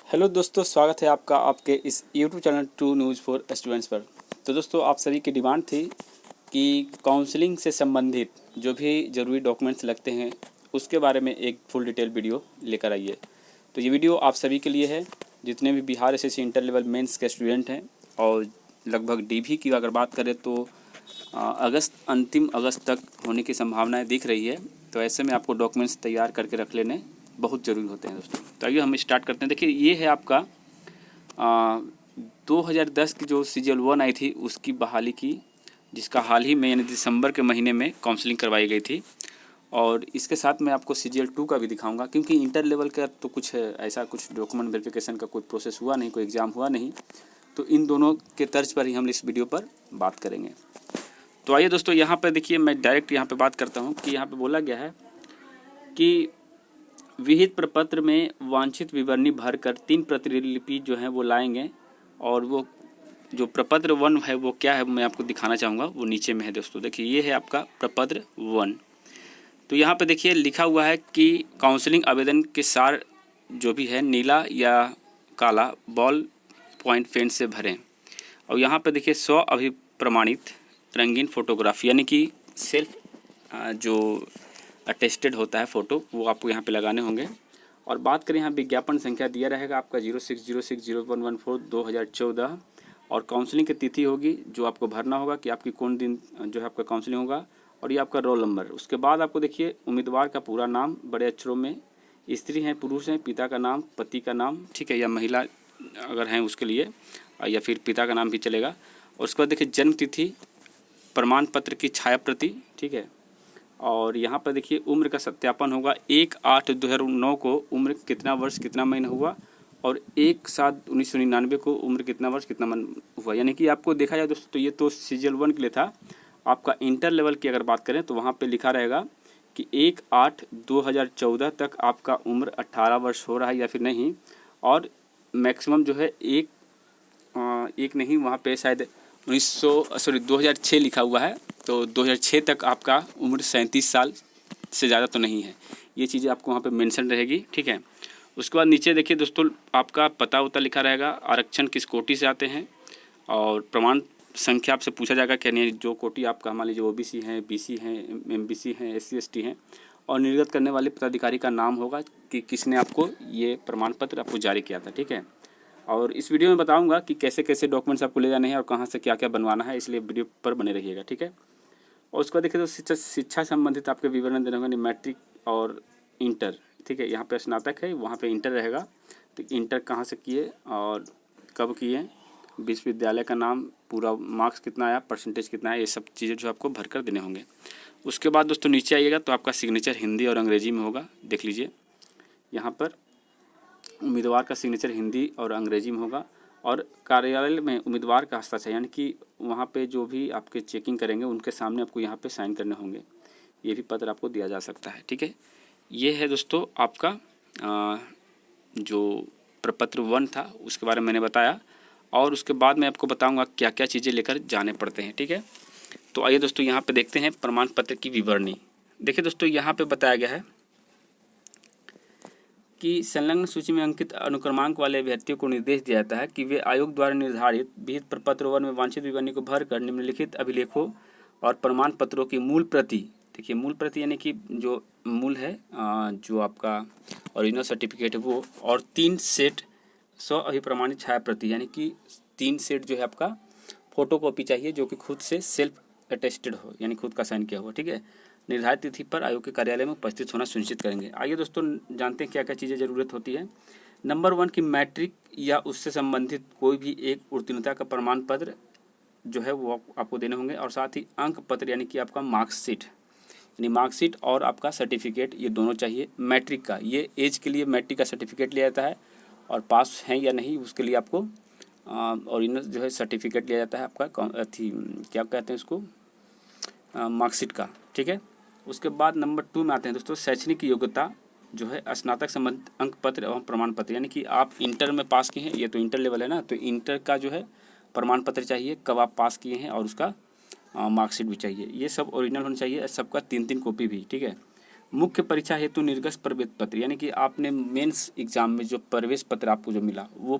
Hello दोस्तों, स्वागत है आपका आपके इस YouTube channel to news for students पर। तो दोस्तों, आप सभी की डिमांड थी कि काउंसलिंग से संबंधित जो भी ज़रूरी डॉक्यूमेंट्स लगते हैं उसके बारे में एक फुल डिटेल वीडियो लेकर आइए। तो ये वीडियो आप सभी के लिए है जितने भी Bihar SSC inter level mains के स्टूडेंट हैं। और लगभग डीवी की अगर बात करें तो अंतिम अगस्त तक होने की संभावनाएँ दिख रही है। तो ऐसे में आपको डॉक्यूमेंट्स तैयार करके रख लेने बहुत ज़रूरी होते हैं दोस्तों। तो आइए हम स्टार्ट करते हैं। देखिए, ये है आपका 2010 की जो सीजीएल 1 आई थी उसकी बहाली की, जिसका हाल ही में यानी दिसंबर के महीने में काउंसलिंग करवाई गई थी। और इसके साथ मैं आपको सीजीएल 2 का भी दिखाऊंगा, क्योंकि इंटर लेवल का तो कुछ ऐसा कुछ डॉक्यूमेंट वेरिफिकेशन का कोई प्रोसेस हुआ नहीं, कोई एग्ज़ाम हुआ नहीं। तो इन दोनों के तर्ज पर ही हम इस वीडियो पर बात करेंगे। तो आइए दोस्तों, यहाँ पर देखिए, मैं डायरेक्ट यहाँ पर बात करता हूँ कि यहाँ पर बोला गया है कि विहित प्रपत्र में वांछित विवरणी भरकर 3 प्रतिलिपि जो है वो लाएंगे। और वो जो प्रपत्र 1 है वो क्या है मैं आपको दिखाना चाहूँगा, वो नीचे में है दोस्तों। देखिए, ये है आपका प्रपत्र 1। तो यहाँ पे देखिए लिखा हुआ है कि काउंसलिंग आवेदन के सार जो भी है नीला या काला बॉल पॉइंट पेन से भरें। और यहाँ पे देखिए 100 अभिप्रमाणित रंगीन फोटोग्राफी यानी कि सेल्फ जो अटेस्टेड होता है फ़ोटो, वो आपको यहाँ पे लगाने होंगे। और बात करें, यहाँ विज्ञापन संख्या दिया रहेगा आपका 06060114 और काउंसलिंग की तिथि होगी जो आपको भरना होगा कि आपकी कौन दिन जो है आपका काउंसलिंग होगा। और ये आपका रोल नंबर। उसके बाद आपको देखिए उम्मीदवार का पूरा नाम बड़े अक्षरों में, स्त्री हैं पुरुष हैं, पिता का नाम, पति का नाम, ठीक है, या महिला अगर हैं उसके लिए, या फिर पिता का नाम भी चलेगा। और उसके बाद देखिए जन्म तिथि, प्रमाण पत्र की छाया प्रति, ठीक है। और यहाँ पर देखिए उम्र का सत्यापन होगा। 1/8/2009 को उम्र कितना वर्ष कितना महीना हुआ, और 1/7/1999 को उम्र कितना वर्ष कितना महीना हुआ। यानी कि आपको देखा जाए दोस्तों, तो ये तो सीजीएल 1 के लिए था। आपका इंटर लेवल की अगर बात करें तो वहाँ पे लिखा रहेगा कि 1/8/2014 तक आपका उम्र 18 वर्ष हो रहा है या फिर नहीं। और मैक्सिमम जो है एक नहीं, वहाँ पे शायद 2006 लिखा हुआ है। तो 2006 तक आपका उम्र 37 साल से ज़्यादा तो नहीं है। ये चीज़ें आपको वहाँ पे मेंशन रहेगी, ठीक है। उसके बाद नीचे देखिए दोस्तों, आपका पता उता लिखा रहेगा, आरक्षण किस कोटि से आते हैं, और प्रमाण संख्या आपसे पूछा जाएगा कि नहीं जो कोटि आपका मान लीजिए ओबीसी हैं, बीसी हैं, एमबीसी हैं, एससी एसटी हैं। और निर्गत करने वाले पदाधिकारी का नाम होगा कि किसने आपको ये प्रमाण पत्र आपको जारी किया था, ठीक है। और इस वीडियो में बताऊंगा कि कैसे कैसे डॉक्यूमेंट्स आपको ले जाने हैं और कहाँ से क्या क्या बनवाना है, इसलिए वीडियो पर बने रहिएगा, ठीक है। और उसको देखिए तो शिक्षा संबंधित आपके विवरण देने होंगे, मैट्रिक और इंटर, ठीक है। यहाँ पे स्नातक है, वहाँ पे इंटर रहेगा। तो इंटर कहाँ से किए और कब किए, विश्वविद्यालय का नाम, पूरा मार्क्स कितना आया, परसेंटेज कितना है, ये सब चीज़ें जो आपको भरकर देने होंगे। उसके बाद दोस्तों नीचे आइएगा तो आपका सिग्नेचर हिंदी और अंग्रेजी में होगा। देख लीजिए, यहाँ पर उम्मीदवार का सिग्नेचर हिंदी और अंग्रेजी में होगा। और कार्यालय में उम्मीदवार का हस्ताक्षर, यानी कि वहाँ पे जो भी आपके चेकिंग करेंगे उनके सामने आपको यहाँ पे साइन करने होंगे। ये भी पत्र आपको दिया जा सकता है, ठीक है। ये है दोस्तों आपका जो प्रपत्र 1 था उसके बारे में मैंने बताया। और उसके बाद मैं आपको बताऊँगा क्या क्या चीज़ें लेकर जाने पड़ते हैं, ठीक है। तो आइए दोस्तों, यहाँ पर देखते हैं प्रमाण पत्र की विवरणी। देखिए दोस्तों, यहाँ पर बताया गया है कि संलग्न सूची में अंकित अनुक्रमांक वाले अभ्यर्थियों को निर्देश दिया जाता है कि वे आयोग द्वारा निर्धारित विहित प्रपत्र 1 में वांछित विवरणी को भरकर निम्नलिखित अभिलेखों और प्रमाण पत्रों की मूल प्रति, देखिए मूल प्रति यानी कि जो मूल है, जो आपका ओरिजिनल सर्टिफिकेट है वो, और 3 सेट 100 अभिप्रमाणित छाया प्रति, यानी कि 3 सेट जो है आपका फोटो कॉपी चाहिए जो कि खुद से सेल्फ अटेस्टेड हो, यानी खुद का साइन किया हुआ, ठीक है। निर्धारित तिथि पर आयोग के कार्यालय में उपस्थित होना सुनिश्चित करेंगे। आइए दोस्तों, जानते हैं क्या क्या चीज़ें ज़रूरत होती है। नंबर 1 की मैट्रिक या उससे संबंधित कोई भी एक उत्तीर्णता का प्रमाण पत्र जो है वो आपको देने होंगे। और साथ ही अंक पत्र यानी कि आपका मार्कशीट, यानी मार्कशीट और आपका सर्टिफिकेट, ये दोनों चाहिए। मैट्रिक का, ये एज के लिए मैट्रिक का सर्टिफिकेट लिया जाता है, और पास हैं या नहीं उसके लिए आपको ओरिजिनल जो है सर्टिफिकेट लिया जाता है आपका, क्या कहते हैं उसको, मार्कशीट का, ठीक है। उसके बाद नंबर 2 में आते हैं दोस्तों, शैक्षणिक योग्यता जो है स्नातक संबंधित अंक पत्र एवं प्रमाण पत्र, यानी कि आप इंटर में पास किए हैं, ये तो इंटर लेवल है ना, तो इंटर का जो है प्रमाण पत्र चाहिए, कब आप पास किए हैं, और उसका मार्कशीट भी चाहिए। ये सब ओरिजिनल होना चाहिए, सबका 3-3 कॉपी भी, ठीक है। मुख्य परीक्षा हेतु निर्गत प्रवेश पत्र, यानी कि आपने मेंस एग्जाम में जो प्रवेश पत्र आपको जो मिला वो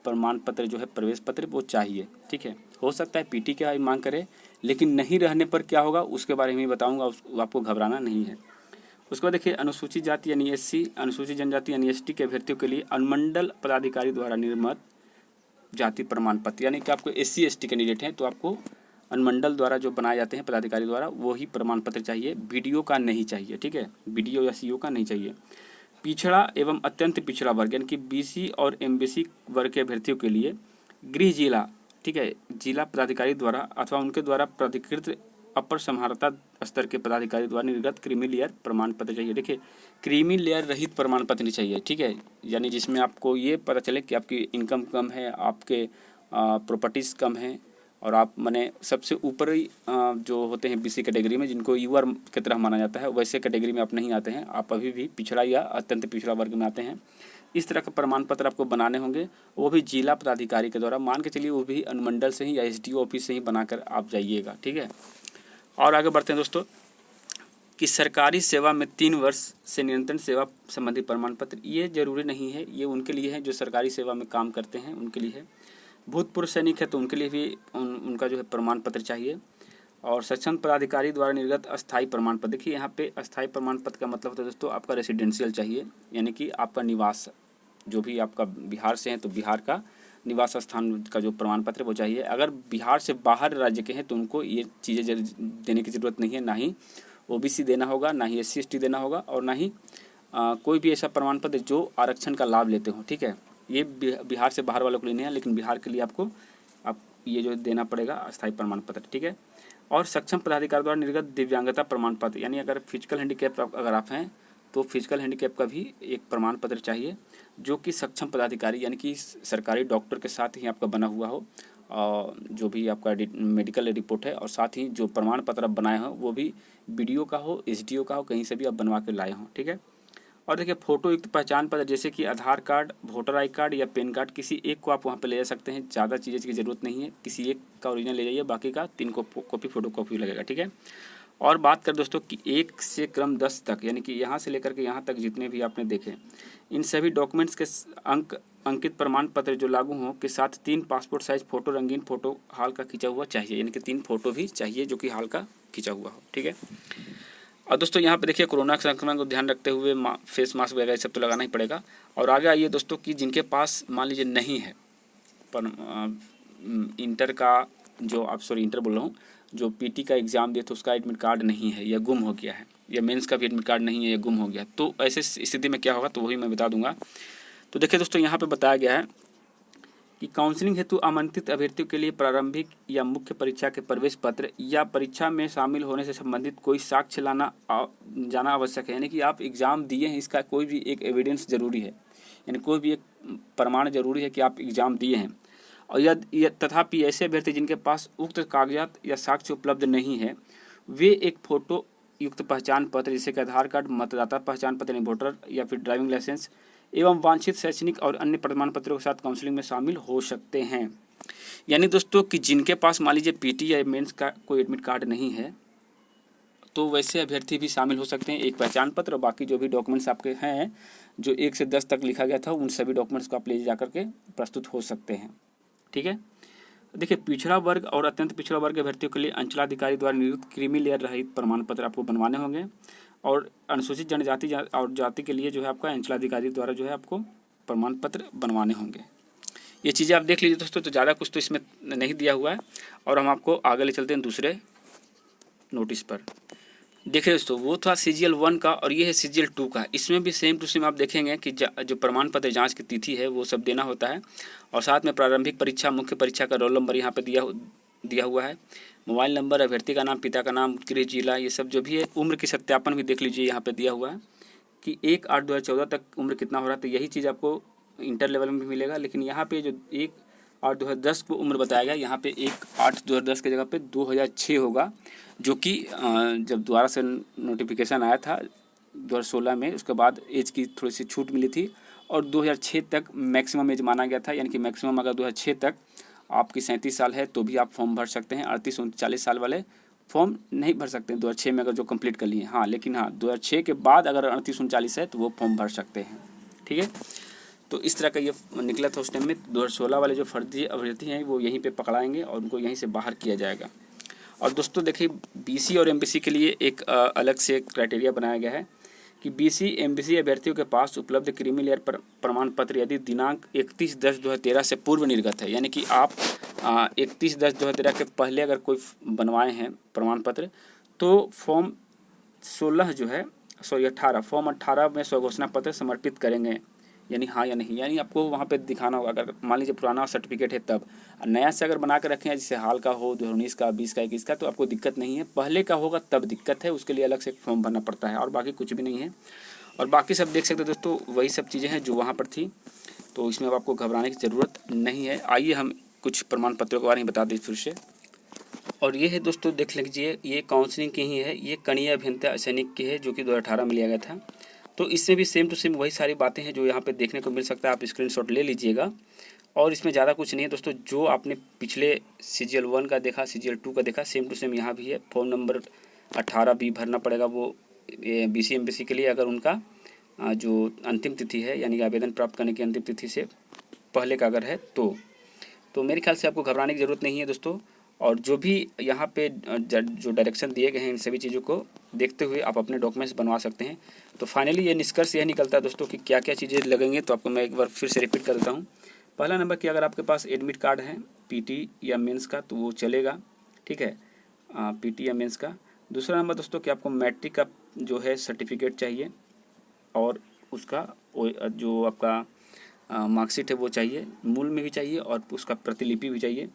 प्रमाण पत्र जो है प्रवेश पत्र वो चाहिए। ठीक है, हो सकता है पीटी का मांग करे, लेकिन नहीं रहने पर क्या होगा उसके बारे में बताऊंगा, आपको घबराना नहीं है। उसके बाद देखिए अनुसूचित जाति यानी एससी, अनुसूचित जनजाति यानी एसटी के अभ्यर्थियों के लिए अनुमंडल पदाधिकारी द्वारा निर्मित जाति प्रमाण पत्र, यानी कि आपको एससी एसटी कैंडिडेट हैं तो आपको अनुमंडल द्वारा जो बनाए जाते हैं पदाधिकारी द्वारा वो ही प्रमाण पत्र चाहिए, बीडीओ का नहीं चाहिए। ठीक है, बीडीओ या सीओ का नहीं चाहिए। पिछड़ा एवं अत्यंत पिछड़ा वर्ग यानी कि बीसी और एमबीसी वर्ग के अभ्यर्थियों के लिए गृह जिला, ठीक है, जिला पदाधिकारी द्वारा अथवा उनके द्वारा प्राधिकृत अपर समाहर्ता स्तर के पदाधिकारी द्वारा निर्गत क्रीमी लेयर प्रमाण पत्र चाहिए। देखिए क्रीमी लेयर रहित प्रमाण पत्र नहीं चाहिए। ठीक है, यानी जिसमें आपको ये पता चले कि आपकी इनकम कम है, आपके प्रॉपर्टीज़ कम है और आप माने सबसे ऊपरी जो होते हैं बीसी कैटेगरी में जिनको यूआर की तरह माना जाता है वैसे कैटेगरी में आप नहीं आते हैं, आप अभी भी पिछड़ा या अत्यंत पिछड़ा वर्ग में आते हैं। इस तरह का प्रमाण पत्र आपको बनाने होंगे, वो भी जिला पदाधिकारी के द्वारा, मान के चलिए वो भी अनुमंडल से ही या एसडीओ ऑफिस से ही बनाकर आप जाइएगा। ठीक है, और आगे बढ़ते हैं दोस्तों कि सरकारी सेवा में 3 वर्ष से निरंतर सेवा संबंधी प्रमाण पत्र, ये जरूरी नहीं है, ये उनके लिए है जो सरकारी सेवा में काम करते हैं उनके लिए है। भूतपूर्व सैनिक है तो उनके लिए भी उनका जो है प्रमाण पत्र चाहिए। और सक्षम पदाधिकारी द्वारा निर्गत अस्थायी प्रमाण पत्र, देखिए यहाँ पे अस्थायी प्रमाण पत्र का मतलब होता है दोस्तों आपका रेसिडेंशियल चाहिए, यानी कि आपका निवास, जो भी आपका बिहार से हैं तो बिहार का निवास स्थान का जो प्रमाण पत्र वो चाहिए। अगर बिहार से बाहर राज्य के हैं तो उनको ये चीज़ें देने की ज़रूरत नहीं है, ना ही ओबीसी देना होगा, ना ही एससी एसटी देना होगा और ना ही कोई भी ऐसा प्रमाण पत्र जो आरक्षण का लाभ लेते हो। ठीक है, ये बिहार से बाहर वालों के लिए नहीं है, लेकिन बिहार के लिए आपको ये जो देना पड़ेगा अस्थायी प्रमाण पत्र। ठीक है, और सक्षम पदाधिकारी द्वारा निर्गत दिव्यांगता प्रमाण पत्र, यानी अगर फिजिकल हैंडीकैप अगर आप हैं तो फिजिकल हैंडीकैप का भी एक प्रमाण पत्र चाहिए जो कि सक्षम पदाधिकारी यानी कि सरकारी डॉक्टर के साथ ही आपका बना हुआ हो, और जो भी आपका मेडिकल रिपोर्ट है, और साथ ही जो प्रमाण पत्र आप बनाए हो वो भी बीडीओ का हो, एसडीओ का हो, कहीं से भी आप बनवा के लाए हों। ठीक है, और देखिए फोटो युक्त पहचान पत्र जैसे कि आधार कार्ड, वोटर आई कार्ड या पैन कार्ड, किसी एक को आप वहाँ पे ले जा सकते हैं, ज़्यादा चीज़ें की ज़रूरत नहीं है, किसी एक का ओरिजिनल ले जाइए, बाकी का 3 कॉपी फोटो कॉपी लगेगा। ठीक है, और बात करें दोस्तों कि 1 से क्रम 10 तक, यानी कि यहाँ से लेकर के यहाँ तक जितने भी आपने देखे इन सभी डॉक्यूमेंट्स के अंकित प्रमाण पत्र जो लागू हों के साथ 3 पासपोर्ट साइज फ़ोटो, रंगीन फ़ोटो हाल का खींचा हुआ चाहिए, यानी कि 3 फोटो भी चाहिए जो कि हाल का खींचा हुआ हो। ठीक है, और दोस्तों यहाँ पे देखिए कोरोना संक्रमण को ध्यान रखते हुए फेस मास्क वगैरह सब तो लगाना ही पड़ेगा। और आगे आइए दोस्तों कि जिनके पास मान लीजिए नहीं है पर इंटर का जो आप इंटर बोल रहा हूँ, जो पीटी का एग्ज़ाम दिए तो उसका एडमिट कार्ड नहीं है या गुम हो गया है, या मेंस का भी एडमिट कार्ड नहीं है या गुम हो गया, तो ऐसे स्थिति में क्या होगा तो वही मैं बता दूंगा। तो देखिए दोस्तों यहाँ पे बताया गया है कि काउंसलिंग हेतु आमंत्रित अभ्यर्थियों के लिए प्रारंभिक या मुख्य परीक्षा के प्रवेश पत्र या परीक्षा में शामिल होने से संबंधित कोई साक्ष्य जाना आवश्यक है, यानी कि आप एग्ज़ाम दिए हैं इसका कोई भी एक एविडेंस ज़रूरी है, यानी कोई भी एक प्रमाण जरूरी है कि आप एग्ज़ाम दिए हैं। और यह तथापि ऐसे अभ्यर्थी जिनके पास उक्त कागजात या साक्ष्य उपलब्ध नहीं है वे एक फ़ोटो युक्त पहचान पत्र जैसे कि आधार कार्ड, मतदाता पहचान पत्र यानी वोटर या फिर ड्राइविंग लाइसेंस एवं वांछित शैक्षणिक और अन्य प्रमाण पत्रों के साथ काउंसलिंग में शामिल हो सकते हैं। यानी दोस्तों कि जिनके पास मान लीजिए पीटी या मेंस का कोई एडमिट कार्ड नहीं है तो वैसे अभ्यर्थी भी शामिल हो सकते हैं, एक पहचान पत्र और बाकी जो भी डॉक्यूमेंट्स आपके हैं जो 1 से 10 तक लिखा गया था उन सभी डॉक्यूमेंट्स को आप ले जाकर के प्रस्तुत हो सकते हैं। ठीक है, देखिए पिछड़ा वर्ग और अत्यंत पिछड़ा वर्ग अभ्यर्थियों के लिए अंचलाधिकारी द्वारा निर्मित क्रीमी लेयर रहित प्रमाण पत्र आपको बनवाने होंगे, और अनुसूचित जनजाति और जाति के लिए जो है आपका अंचलाधिकारी द्वारा जो है आपको प्रमाण पत्र बनवाने होंगे। ये चीज़ें आप देख लीजिए दोस्तों, तो ज़्यादा कुछ तो इसमें नहीं दिया हुआ है। और हम आपको आगे ले चलते हैं दूसरे नोटिस पर। देखिए दोस्तों वो था CGL 1 का और ये है CGL 2 का। इसमें भी सेम टू सेम आप देखेंगे कि जो प्रमाण पत्र जांच की तिथि है वो सब देना होता है, और साथ में प्रारंभिक परीक्षा, मुख्य परीक्षा का रोल नंबर यहाँ पे दिया हुआ है, मोबाइल नंबर, अभ्यर्थी का नाम, पिता का नाम, गृह जिला, ये सब जो भी है। उम्र की सत्यापन भी देख लीजिए यहाँ पे दिया हुआ है कि 1/8/2014 तक उम्र कितना हो रहा है, तो यही चीज़ आपको इंटर लेवल में भी मिलेगा। लेकिन यहाँ पे जो 1/8/2010 को उम्र बताया गया, यहाँ पे 1/8/2010 की जगह पे 2006 होगा, जो कि जब दोबारा से नोटिफिकेशन आया था 2016 में, उसके बाद एज की थोड़ी सी छूट मिली थी और 2006 तक मैक्सिमम एज माना गया था। यानी कि मैक्सिमम अगर 2006 तक आपकी 37 साल है तो भी आप फॉर्म भर सकते हैं, 38-39 साल वाले फॉर्म नहीं भर सकते 2006 में अगर जो कंप्लीट कर लिए। हाँ, लेकिन हाँ 2006 के बाद अगर 3839 है तो वो फॉर्म भर सकते हैं। ठीक है, तो इस तरह का ये निकला था उस टाइम में। 2016 वाले जो फर्जी अभ्यर्थी हैं वो यहीं पे पकड़ाएंगे और उनको यहीं से बाहर किया जाएगा। और दोस्तों देखिए, बीसी और एमबीसी के लिए एक अलग से क्राइटेरिया बनाया गया है कि बीसी एमबीसी अभ्यर्थियों के पास उपलब्ध क्रीमी लेयर पर प्रमाण पत्र यदि दिनांक 31/10/2013 से पूर्व निर्गत है, यानी कि आप 31/10/2013 के पहले अगर कोई बनवाए हैं प्रमाण पत्र, तो फॉर्म 18 फॉर्म 18 में स्वघोषणा पत्र समर्पित करेंगे, यानी हाँ या नहीं। यानी आपको वहाँ पे दिखाना होगा, अगर मान लीजिए पुराना सर्टिफिकेट है तब, नया से अगर बना कर रखें जैसे हाल का हो 2019 का, 20 का, 21 का, तो आपको दिक्कत नहीं है। पहले का होगा तब दिक्कत है, उसके लिए अलग से फॉर्म भरना पड़ता है और बाकी कुछ भी नहीं है। और बाकी सब देख सकते हैं दोस्तों, वही सब चीज़ें हैं जो वहाँ पर थी, तो इसमें अब आपको घबराने की ज़रूरत नहीं है। आइए हम कुछ प्रमाण पत्रों के बारे में बता दें फिर से। और ये है दोस्तों, देख लीजिए, ये काउंसलिंग की ही है, ये कनीय अभियंता सैनिक की है जो कि 2018 में लिया गया था। तो इसमें भी सेम टू सेम वही सारी बातें हैं जो यहाँ पे देखने को मिल सकता है, आप स्क्रीनशॉट ले लीजिएगा। और इसमें ज़्यादा कुछ नहीं है दोस्तों, जो आपने पिछले CGL 1 का देखा, CGL 2 का देखा, सेम टू सेम यहाँ भी है। फॉर्म नंबर 18 भी भरना पड़ेगा वो BC MBC के लिए, अगर उनका जो अंतिम तिथि है, यानी कि आवेदन प्राप्त करने की अंतिम तिथि से पहले का अगर है तो मेरे ख्याल से आपको घबराने की ज़रूरत नहीं है दोस्तों। और जो भी यहाँ पे जो डायरेक्शन दिए गए हैं, इन सभी चीज़ों को देखते हुए आप अपने डॉक्यूमेंट्स बनवा सकते हैं। तो फाइनली ये निष्कर्ष यह निकलता है दोस्तों कि क्या क्या चीज़ें लगेंगे, तो आपको मैं एक बार फिर से रिपीट कर देता हूँ। पहला नंबर कि अगर आपके पास एडमिट कार्ड है PT या मेंस का तो वो चलेगा, ठीक है, PT या मेंस का। दूसरा नंबर दोस्तों कि आपको मैट्रिक का जो है सर्टिफिकेट चाहिए और उसका जो आपका मार्कशीट है वो चाहिए, मूल में भी चाहिए और उसका प्रतिलिपि भी चाहिए।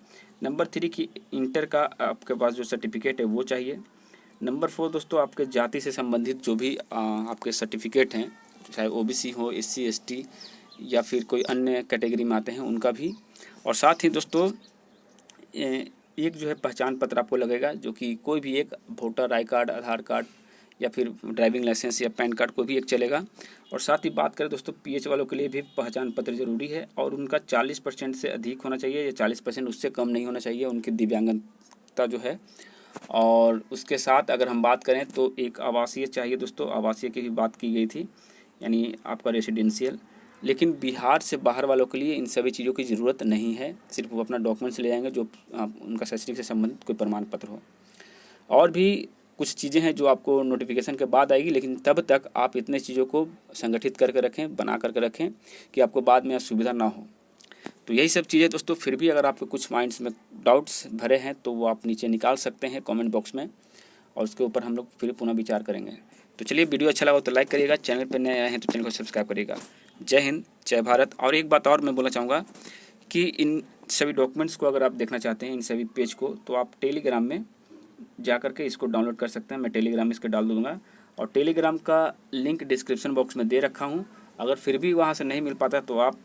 नंबर 3 कि इंटर का आपके पास जो सर्टिफिकेट है वो चाहिए। नंबर 4 दोस्तों, आपके जाति से संबंधित जो भी आपके सर्टिफिकेट हैं, चाहे OBC हो, SC ST या फिर कोई अन्य कैटेगरी में आते हैं, उनका भी। और साथ ही दोस्तों एक जो है पहचान पत्र आपको लगेगा, जो कि कोई भी एक voter I card, Aadhaar card या फिर ड्राइविंग लाइसेंस या पैन कार्ड, कोई भी एक चलेगा। और साथ ही बात करें दोस्तों, PH वालों के लिए भी पहचान पत्र ज़रूरी है और उनका 40% से अधिक होना चाहिए या 40% उससे कम नहीं होना चाहिए, उनकी दिव्यांगता जो है। और उसके साथ अगर हम बात करें तो एक आवासीय चाहिए दोस्तों, आवासीय की भी बात की गई थी, यानी आपका रेसिडेंशियल। लेकिन बिहार से बाहर वालों के लिए इन सभी चीज़ों की ज़रूरत नहीं है, सिर्फ वो अपना डॉक्यूमेंट्स ले जाएंगे जो उनका शैक्षणिक से संबंधित कोई प्रमाण पत्र हो। और भी कुछ चीज़ें हैं जो आपको नोटिफिकेशन के बाद आएगी, लेकिन तब तक आप इतने चीज़ों को संगठित करके रखें, बना करके रखें कि आपको बाद में असुविधा ना हो। तो यही सब चीज़ें दोस्तों। फिर भी अगर आपके कुछ माइंड्स में डाउट्स भरे हैं तो वो आप नीचे निकाल सकते हैं कमेंट बॉक्स में, और उसके ऊपर हम लोग फिर पुनः विचार करेंगे। तो चलिए, वीडियो अच्छा लगा तो लाइक करिएगा, चैनल पर नए आए हैं तो चैनल को सब्सक्राइब करिएगा। जय हिंद, जय भारत। और एक बात और मैं बोलना चाहूँगा कि इन सभी डॉक्यूमेंट्स को अगर आप देखना चाहते हैं, इन सभी पेज को, तो आप टेलीग्राम में जा करके इसको डाउनलोड कर सकते हैं। मैं टेलीग्राम में इसके डाल दूँगा और टेलीग्राम का लिंक डिस्क्रिप्शन बॉक्स में दे रखा हूँ। अगर फिर भी वहाँ से नहीं मिल पाता तो आप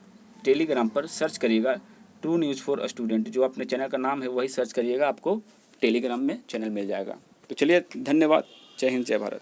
टेलीग्राम पर सर्च करिएगा ट्रू न्यूज़ फॉर स्टूडेंट, जो अपने चैनल का नाम है वही सर्च करिएगा, आपको टेलीग्राम में चैनल मिल जाएगा। तो चलिए, धन्यवाद। जय हिंद, जय भारत।